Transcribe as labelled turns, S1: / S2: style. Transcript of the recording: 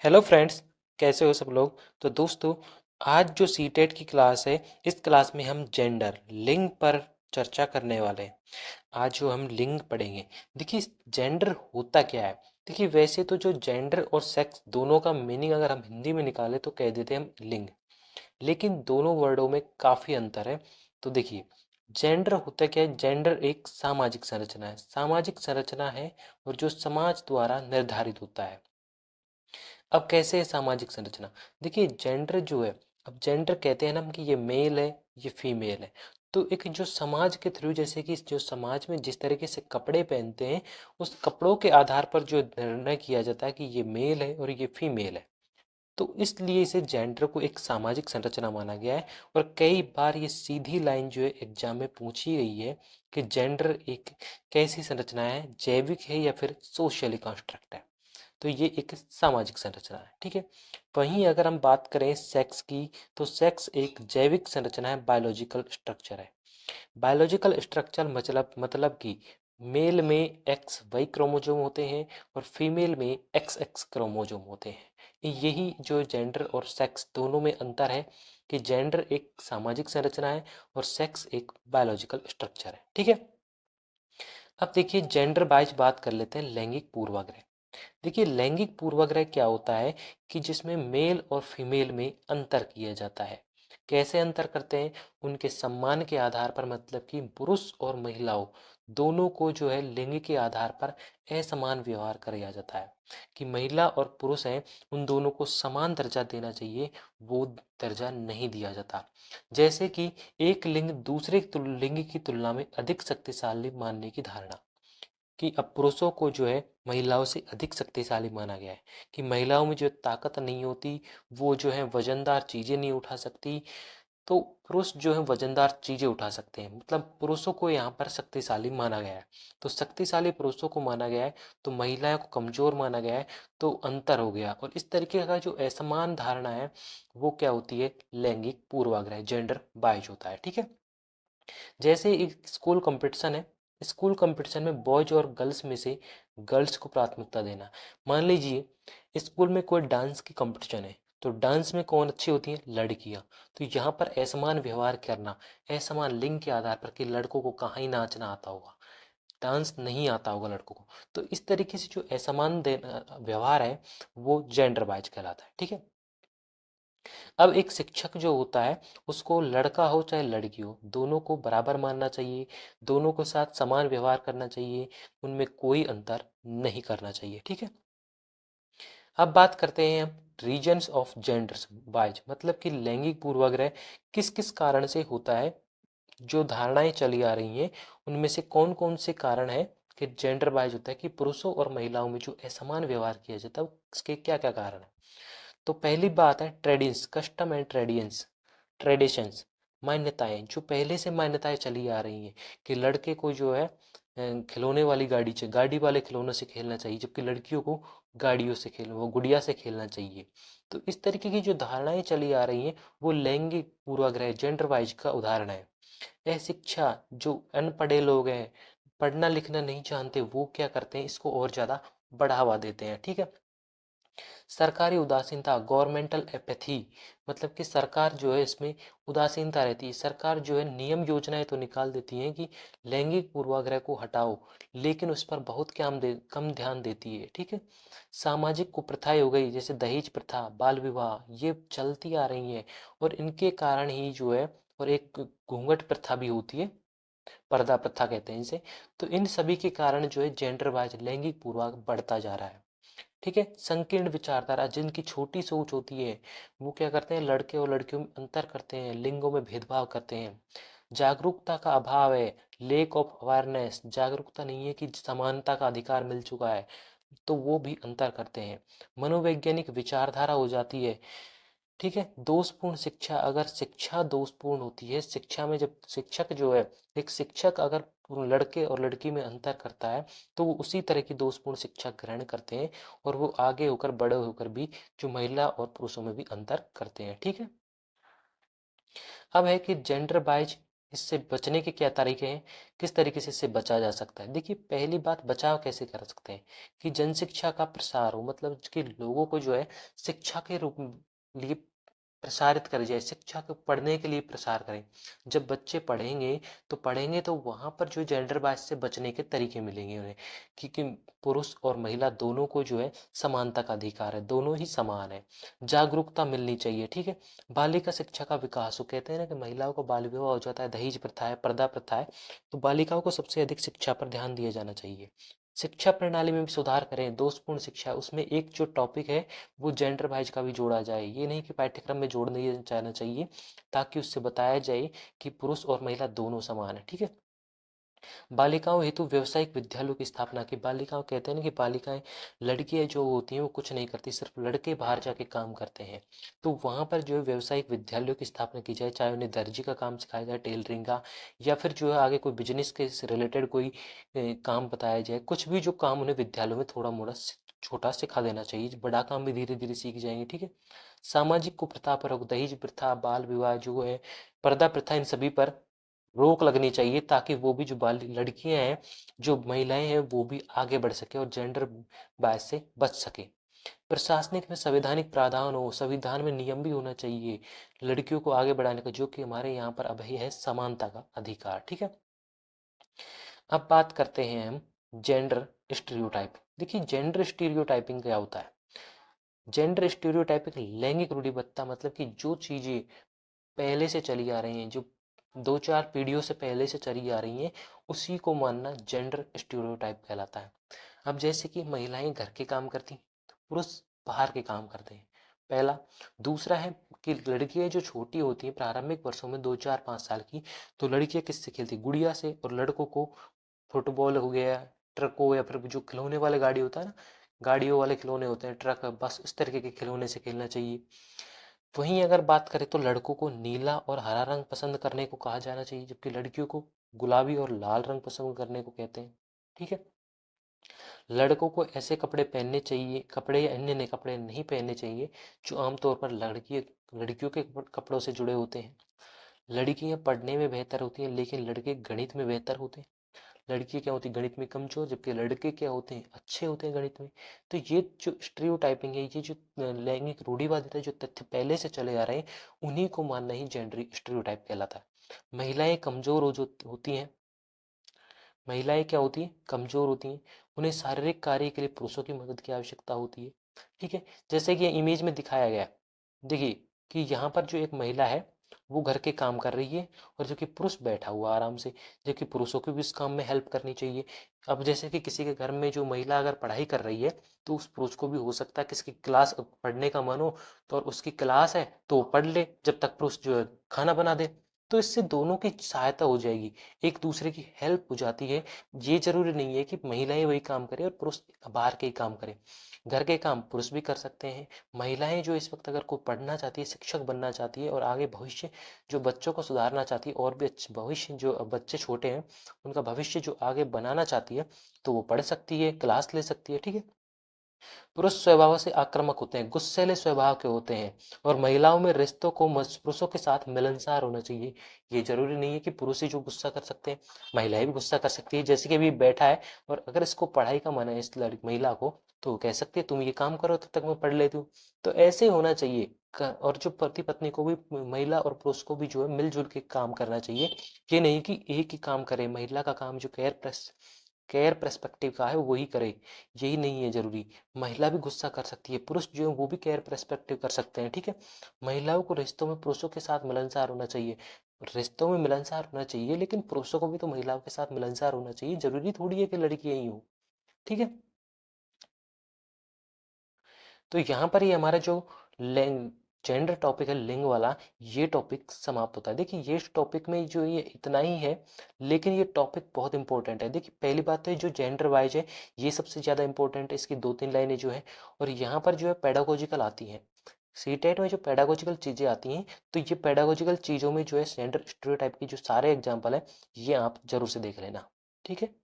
S1: Hello friends, कैसे हो सब लोग। तो दोस्तों, आज जो सीटेट की क्लास है, इस क्लास में हम जेंडर लिंग पर चर्चा करने वाले हैं। आज जो हम लिंग पढ़ेंगे, देखिए जेंडर होता क्या है। देखिए वैसे तो जो जेंडर और सेक्स दोनों का मीनिंग अगर हम हिंदी में निकालें तो कह देते हैं हम लिंग, लेकिन दोनों वर्डों में काफ़ी अंतर है। तो देखिए जेंडर होता क्या है। जेंडर एक सामाजिक संरचना है, सामाजिक संरचना है और जो समाज द्वारा निर्धारित होता है। अब कैसे है सामाजिक संरचना। देखिए जेंडर जो है, अब जेंडर कहते हैं ना हम कि ये मेल है, ये फीमेल है। तो एक जो समाज के थ्रू, जैसे कि जो समाज में जिस तरीके से कपड़े पहनते हैं, उस कपड़ों के आधार पर जो निर्णय किया जाता है कि ये मेल है और ये फीमेल है। तो इसलिए इसे जेंडर को एक सामाजिक संरचना माना गया है। और कई बार ये सीधी लाइन जो है एग्जाम में पूछी गई है कि जेंडर एक कैसी संरचना है, जैविक है या फिर सोशली कंस्ट्रक्ट है। तो ये एक सामाजिक संरचना है, ठीक है। वहीं अगर हम बात करें सेक्स की, तो सेक्स एक जैविक संरचना है, बायोलॉजिकल स्ट्रक्चर है। बायोलॉजिकल स्ट्रक्चर मतलब कि मेल में एक्स वाई क्रोमोजोम होते हैं और फीमेल में एक्स एक्स क्रोमोजोम होते हैं। यही जो जेंडर और सेक्स दोनों में अंतर है कि जेंडर एक सामाजिक संरचना है और सेक्स एक बायोलॉजिकल स्ट्रक्चर है, ठीक है। अब देखिए जेंडर वाइज बात कर लेते हैं, लैंगिक पूर्वाग्रह। देखिए लैंगिक पूर्वाग्रह क्या होता है कि जिसमें मेल और फीमेल में अंतर किया जाता है। कैसे अंतर करते हैं, उनके सम्मान के आधार पर, मतलब कि पुरुष और महिलाओं दोनों को जो है लिंग के आधार पर असमान व्यवहार किया जाता है। कि महिला और पुरुष हैं, उन दोनों को समान दर्जा देना चाहिए, वो दर्जा नहीं दिया जाता। जैसे कि एक लिंग दूसरे लिंग की तुलना में अधिक शक्तिशाली मानने की धारणा, कि अब पुरुषों को जो है महिलाओं से अधिक शक्तिशाली माना गया है। कि महिलाओं में जो ताकत नहीं होती, वो जो है वजनदार चीजें नहीं उठा सकती, तो पुरुष जो है वजनदार चीजें उठा सकते हैं, मतलब पुरुषों को यहाँ पर शक्तिशाली माना गया है। तो शक्तिशाली पुरुषों को माना गया है, तो महिलाओं को कमजोर माना गया है। तो अंतर हो गया, और इस तरीके का जो असमान धारणा है वो क्या होती है, लैंगिक पूर्वाग्रह, जेंडर बाइज होता है, ठीक है। जैसे एक स्कूल कंपटीशन है, स्कूल कंपटीशन में बॉयज और गर्ल्स में से गर्ल्स को प्राथमिकता देना। मान लीजिए स्कूल में कोई डांस की कंपटीशन है, तो डांस में कौन अच्छी होती है, लड़कियां। तो यहाँ पर असमान व्यवहार करना, असमान लिंग के आधार पर, कि लड़कों को कहाँ ही नाचना आता होगा, डांस नहीं आता होगा लड़कों को। तो इस तरीके से जो असमान व्यवहार है वो जेंडर वाइज कहलाता है, ठीक है। अब एक शिक्षक जो होता है, उसको लड़का हो चाहे लड़की हो, दोनों को बराबर मानना चाहिए, दोनों के साथ समान व्यवहार करना चाहिए, उनमें कोई अंतर नहीं करना चाहिए, ठीक है। अब बात करते हैं हम रीजन्स ऑफ जेंडर्स वाइज, मतलब कि लैंगिक पूर्वाग्रह किस किस कारण से होता है। जो धारणाएं चली आ रही हैं, उनमें से कौन कौन से कारण है कि जेंडर वाइज होता है, कि पुरुषों और महिलाओं में जो असमान व्यवहार किया जाता है, उसके क्या क्या कारण है। तो पहली बात है ट्रेडिशंस, कस्टम एंड ट्रेडिशंस, मान्यताएं, जो पहले से मान्यताएं चली आ रही हैं, कि लड़के को जो है खिलौने वाली गाड़ी वाले खिलौनों से खेलना चाहिए, जबकि लड़कियों को गाड़ियों से खेल वो गुड़िया से खेलना चाहिए। तो इस तरीके की जो धारणाएं चली आ रही हैं, वो लैंगिक पूर्वाग्रह, जेंडर वाइज का उदाहरण है। यह शिक्षा, जो अनपढ़े लोग हैं, पढ़ना लिखना नहीं जानते, वो क्या करते हैं, इसको और ज्यादा बढ़ावा देते हैं, ठीक है। सरकारी उदासीनता, गवर्नमेंटल एपैथी, मतलब कि सरकार जो है इसमें उदासीनता रहती है। सरकार जो है नियम योजनाएं तो निकाल देती है कि लैंगिक पूर्वाग्रह को हटाओ, लेकिन उस पर बहुत कम ध्यान देती है, ठीक है। सामाजिक कुप्रथाएं हो गई, जैसे दहेज प्रथा, बाल विवाह, ये चलती आ रही हैं, और इनके कारण ही जो है, और एक घूंघट प्रथा भी होती है, पर्दा प्रथा कहते हैं इसे। तो इन सभी के कारण जो है जेंडर वाइज लैंगिक पूर्वाग्रह बढ़ता जा रहा है, ठीक है। संकीर्ण विचारधारा, जिनकी छोटी सोच होती है, वो क्या करते हैं, लड़के और लड़कियों में अंतर करते हैं, लिंगों में भेदभाव करते हैं। जागरूकता का अभाव है, लेक ऑफ अवेयरनेस, जागरूकता नहीं है कि समानता का अधिकार मिल चुका है, तो वो भी अंतर करते हैं। मनोवैज्ञानिक विचारधारा हो जाती है, ठीक है। दोषपूर्ण शिक्षा, अगर शिक्षा दोषपूर्ण होती है, शिक्षा में जब शिक्षक जो है, एक शिक्षक अगर लड़के और लड़की में अंतर करता है, तो वो उसी तरह की दोषपूर्ण शिक्षा ग्रहण करते हैं, और वो आगे होकर बड़े होकर भी जो महिला और पुरुषों में भी अंतर करते हैं, ठीक है। अब है कि जेंडर वाइज इससे बचने के क्या तरीके हैं, किस तरीके से इससे बचा जा सकता है। देखिए पहली बात, बचाव कैसे कर सकते हैं कि जन शिक्षा का प्रसार हो, मतलब कि लोगों को जो है शिक्षा के रूप में लिए प्रसारित करी जाए, शिक्षा को पढ़ने के लिए प्रसार करें। जब बच्चे पढ़ेंगे तो वहाँ पर जो जेंडर बायस से बचने के तरीके मिलेंगे उन्हें, क्योंकि पुरुष और महिला दोनों को जो है समानता का अधिकार है, दोनों ही समान है। जागरूकता मिलनी चाहिए, ठीक है। बालिका शिक्षा का विकास हो, कहते हैं ना कि महिलाओं को बाल विवाह हो जाता है, दहेज प्रथा है, पर्दा प्रथा है, तो बालिकाओं को सबसे अधिक शिक्षा पर ध्यान दिया जाना चाहिए। शिक्षा प्रणाली में भी सुधार करें, दोषपूर्ण शिक्षा, उसमें एक जो टॉपिक है वो जेंडर वाइज का भी जोड़ा जाए, ये नहीं कि पाठ्यक्रम में जोड़ नहीं जाना चाहिए, ताकि उससे बताया जाए कि पुरुष और महिला दोनों समान है, ठीक है। बालिकाओं हेतु व्यावसायिक विद्यालयों की स्थापना की, बालिकाओं कहते हैं ना कि बालिकाएं, लड़कियां जो होती हैं वो कुछ नहीं करती, सिर्फ लड़के बाहर जाके काम करते हैं, तो वहाँ पर जो है व्यावसायिक विद्यालयों की स्थापना की जाए, चाहे उन्हें दर्जी का काम सिखाया जाए, टेलरिंग का, या फिर जो है आगे कोई बिजनेस के रिलेटेड कोई काम बताया जाए, कुछ भी जो काम उन्हें विद्यालयों में थोड़ा मोड़ा छोटा सिखा देना चाहिए, बड़ा काम भी धीरे धीरे सीख जाएंगे, ठीक है। सामाजिक कुप्रथा पर रोक, दहेज प्रथा, बाल विवाह जो है, पर्दा प्रथा, इन सभी पर रोक लगनी चाहिए, ताकि वो भी जो बाल लड़कियां हैं, जो महिलाएं हैं, वो भी आगे बढ़ सके और जेंडर बायस से बच सके। प्रशासनिक में संवैधानिक प्रावधान हो, संविधान में नियम भी होना चाहिए लड़कियों को आगे बढ़ाने का, जो कि हमारे यहाँ पर अभी है समानता का अधिकार, ठीक है। अब बात करते हैं हम जेंडर स्टीरियोटाइप। देखिए जेंडर स्टीरियोटाइपिंग क्या होता है। जेंडर स्टीरियोटाइपिंग लैंगिक रूढ़िबद्धता, मतलब कि जो चीजें पहले से चली आ रही हैं, जो 2-4 पीढ़ियों से पहले से चली आ रही हैं, उसी को मानना जेंडर स्टीरियोटाइप कहलाता है। अब जैसे कि महिलाएं घर के काम करती, पुरुष बाहर के काम करते हैं, पहला। दूसरा है कि लड़कियां जो छोटी होती हैं प्रारंभिक वर्षों में 2-4-5 साल की, तो लड़कियां किससे खेलती, गुड़िया से, और लड़कों को फुटबॉल हो गया, ट्रक हो, या फिर जो खिलौने वाले गाड़ी होता है ना, गाड़ियों वाले खिलौने होते हैं, ट्रक, बस, इस तरीके के खिलौने से खेलना चाहिए। वहीं अगर बात करें तो लड़कों को नीला और हरा रंग पसंद करने को कहा जाना चाहिए, जबकि लड़कियों को गुलाबी और लाल रंग पसंद करने को कहते हैं, ठीक है। लड़कों को ऐसे कपड़े पहनने चाहिए, कपड़े या अन्य नए कपड़े नहीं पहनने चाहिए जो आमतौर पर लड़कियों के कपड़ों से जुड़े होते हैं। लड़कियां पढ़ने में बेहतर होती हैं, लेकिन लड़के गणित में बेहतर होते हैं। लड़की क्या होती है गणित में कमजोर, जबकि लड़के क्या होते हैं अच्छे होते हैं गणित में। तो ये जो स्टीरियोटाइपिंग है, ये जो लैंगिक रूढ़िवादिता, जो तथ्य पहले से चले आ रहे हैं, उन्हीं को मानना ही जेंडर स्टीरियोटाइप कहलाता है। महिलाएं कमजोर हो जो होती हैं, महिलाएं क्या होती हैं कमजोर होती हैं, उन्हें शारीरिक कार्य के लिए पुरुषों की मदद की आवश्यकता होती है, ठीक है। जैसे कि इमेज में दिखाया गया, देखिए कि यहाँ पर जो एक महिला है वो घर के काम कर रही है, और जो कि पुरुष बैठा हुआ आराम से, जो कि पुरुषों को भी इस काम में हेल्प करनी चाहिए। अब जैसे कि किसी के घर में जो महिला अगर पढ़ाई कर रही है, तो उस पुरुष को भी हो सकता है किसकी क्लास पढ़ने का मन हो, तो और उसकी क्लास है तो वो पढ़ ले, जब तक पुरुष जो है खाना बना दे। तो इससे दोनों की सहायता हो जाएगी, एक दूसरे की हेल्प हो जाती है। ये जरूरी नहीं है कि महिलाएं वही काम करें और पुरुष बाहर के ही काम करें, घर के काम पुरुष भी कर सकते हैं। महिलाएं जो इस वक्त अगर कोई पढ़ना चाहती है, शिक्षक बनना चाहती है, और आगे भविष्य जो बच्चों को सुधारना चाहती है, और भी अच्छे भविष्य, जो बच्चे छोटे हैं उनका भविष्य जो आगे बनाना चाहती है, तो वो पढ़ सकती है, क्लास ले सकती है, ठीक है। पुरुष स्वभाव से आक्रामक होते हैं, गुस्सैले स्वभाव के होते हैं, और महिलाओं में रिश्तों को पुरुषों के साथ मिलनसार होना चाहिए। ये जरूरी नहीं है कि पुरुष ही जो गुस्सा कर सकते हैं, महिलाएं भी गुस्सा कर सकती है। जैसे कि अभी बैठा है और अगर इसको पढ़ाई का मन है, इस लड़की महिला को, तो वो कह सकती है तुम ये काम करो तब तक मैं पढ़ लेती हूँ। तो ऐसे ही होना चाहिए। और जो पति पत्नी को भी, महिला और पुरुष को भी जो है मिलजुल के काम करना चाहिए। ये नहीं कि एक ही काम करे, महिला का काम जो केयर पर्सपेक्टिव का है वही करे, यही नहीं है जरूरी। महिला भी गुस्सा कर सकती है, पुरुष जो है वो भी केयर पर्सपेक्टिव कर सकते हैं, ठीक है। महिलाओं को रिश्तों में पुरुषों के साथ मिलनसार होना चाहिए, रिश्तों में मिलनसार होना चाहिए, लेकिन पुरुषों को भी तो महिलाओं के साथ मिलनसार होना चाहिए, जरूरी थोड़ी है कि लड़कियां ही हो, ठीक है। तो यहाँ पर ही हमारा जो जेंडर टॉपिक है, लिंग वाला, ये टॉपिक समाप्त होता है। देखिए ये टॉपिक में जो ये इतना ही है, लेकिन ये टॉपिक बहुत इंपॉर्टेंट है। देखिए पहली बात तो ये जो जेंडर वाइज है, ये सबसे ज़्यादा इंपॉर्टेंट है, इसकी 2-3 लाइनें जो है, और यहाँ पर जो है पेडागोजिकल आती हैं, सीटेट में जो पेडागोजिकल चीज़ें आती हैं, तो ये पेडागोजिकल चीज़ों में जो है जेंडर स्टीरियोटाइप की जो सारे एग्जाम्पल है, ये आप जरूर से देख लेना, ठीक है।